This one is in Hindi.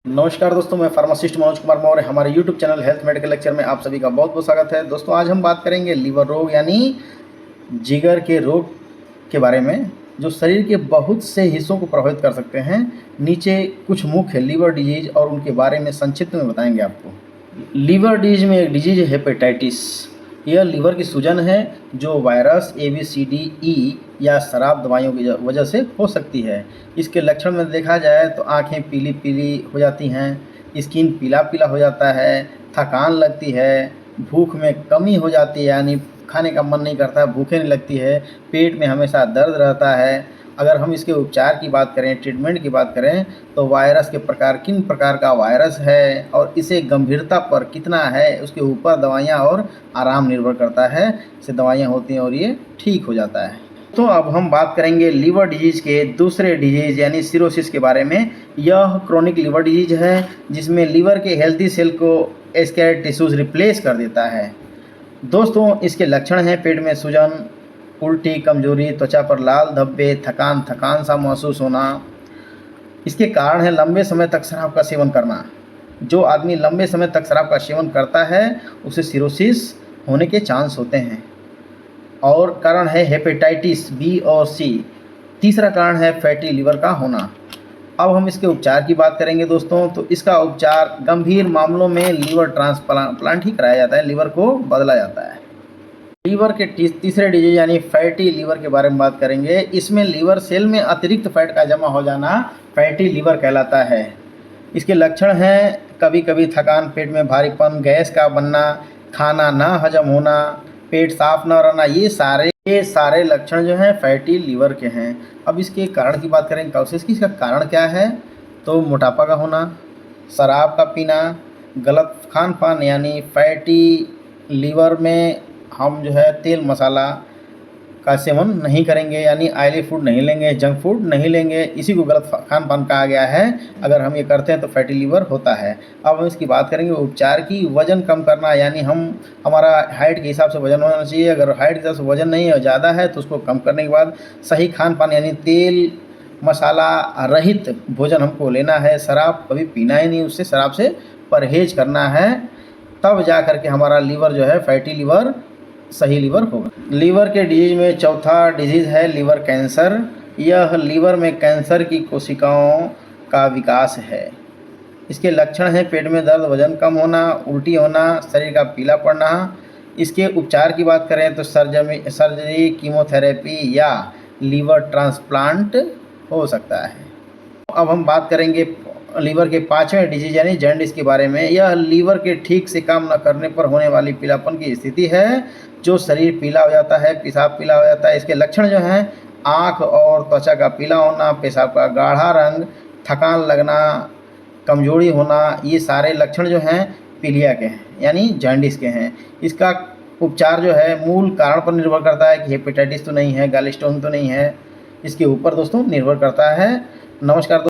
नमस्कार दोस्तों, मैं फार्मासिस्ट मनोज कुमार मौर्य। हमारे YouTube channel health medical lecture में आप सभी का बहुत बहुत स्वागत है। दोस्तों, आज हम बात करेंगे लीवर रोग यानी जिगर के रोग के बारे में, जो शरीर के बहुत से हिस्सों को प्रभावित कर सकते हैं। नीचे कुछ मुख्य लीवर डिजीज और उनके बारे में संक्षिप्त में बताएंगे आपको। लीवर डिजीज में एक डिजीज है हेपेटाइटिस। यह लीवर की सूजन है जो वायरस ABCDE या शराब दवाइयों की वजह से हो सकती है। इसके लक्षण में देखा जाए तो आंखें पीली पीली हो जाती हैं, स्किन पीला पीला हो जाता है, थकान लगती है, भूख में कमी हो जाती है यानी खाने का मन नहीं करता, भूखे नहीं लगती है, पेट में हमेशा दर्द रहता है। अगर हम इसके उपचार की बात करें, ट्रीटमेंट की बात करें, तो वायरस के प्रकार, किन प्रकार का वायरस है और इसे गंभीरता पर कितना है, उसके ऊपर दवाइयाँ और आराम निर्भर करता है। इससे दवाइयाँ होती हैं और ये ठीक हो जाता है। तो अब हम बात करेंगे लीवर डिजीज़ के दूसरे डिजीज़ यानी सिरोसिस के बारे में। यह क्रोनिक लीवर डिजीज है जिसमें लीवर के हेल्दी सेल को स्कैर्ड टिश्यूज रिप्लेस कर देता है। दोस्तों, इसके लक्षण हैं पेट में सूजन, उल्टी, कमजोरी, त्वचा पर लाल धब्बे, थकान थकान सा महसूस होना। इसके कारण है लंबे समय तक शराब का सेवन करना। जो आदमी लंबे समय तक शराब का सेवन करता है उसे सिरोसिस होने के चांस होते हैं। और कारण है हेपेटाइटिस B और C। तीसरा कारण है फैटी लीवर का होना। अब हम इसके उपचार की बात करेंगे दोस्तों। तो इसका उपचार गंभीर मामलों में लीवर ट्रांसप्लांट ही कराया जाता है, लीवर को बदला जाता है। लीवर के तीसरे डिजीज यानी फैटी लीवर के बारे में बात करेंगे। इसमें लीवर सेल में अतिरिक्त फैट का जमा हो जाना फैटी लीवर कहलाता है। इसके लक्षण हैं कभी कभी थकान, पेट में भारीपन, गैस का बनना, खाना ना हजम होना, पेट साफ न रहना। ये सारे लक्षण जो हैं फैटी लीवर के हैं। अब इसके कारण की बात करें, कॉसेस की, इसका कारण क्या है? तो मोटापा का होना, शराब का पीना, गलत खान पान यानी फैटी लीवर में हम जो है तेल मसाला का सेवन नहीं करेंगे यानी ऑयली फूड नहीं लेंगे, जंक फूड नहीं लेंगे। इसी को गलत खान पान कहा गया है। अगर हम ये करते हैं तो फैटी लीवर होता है। अब हम इसकी बात करेंगे उपचार की। वज़न कम करना यानी हमारा हाइट के हिसाब से वज़न होना चाहिए। अगर हाइट के हिसाब से वज़न नहीं है, ज़्यादा है, तो उसको कम करने के बाद सही खान पान यानी तेल मसाला रहित भोजन हमको लेना है। शराब कभी पीना ही नहीं, उससे शराब से परहेज करना है। तब जा कर के हमारा लीवर जो है फैटी लीवर सही लीवर होगा। लीवर के डिजीज में चौथा डिजीज है लीवर कैंसर। यह लीवर में कैंसर की कोशिकाओं का विकास है। इसके लक्षण हैं पेट में दर्द, वजन कम होना, उल्टी होना, शरीर का पीला पड़ना। इसके उपचार की बात करें तो सर्जरी, कीमोथेरेपी या लीवर ट्रांसप्लांट हो सकता है। अब हम बात करेंगे लीवर के पांचवें डिजीज यानी जॉन्डिस के बारे में। यह लीवर के ठीक से काम न करने पर होने वाली पीलापन की स्थिति है, जो शरीर पीला हो जाता है, पेशाब पीला हो जाता है। इसके लक्षण जो हैं आँख और त्वचा का पीला होना, पेशाब का गाढ़ा रंग, थकान लगना, कमजोरी होना। ये सारे लक्षण जो हैं पीलिया के हैं यानी जॉन्डिस के हैं। इसका उपचार जो है मूल कारण पर निर्भर करता है कि हेपेटाइटिस तो नहीं है, गॉल स्टोन तो नहीं है। इसके ऊपर दोस्तों निर्भर करता है। नमस्कार।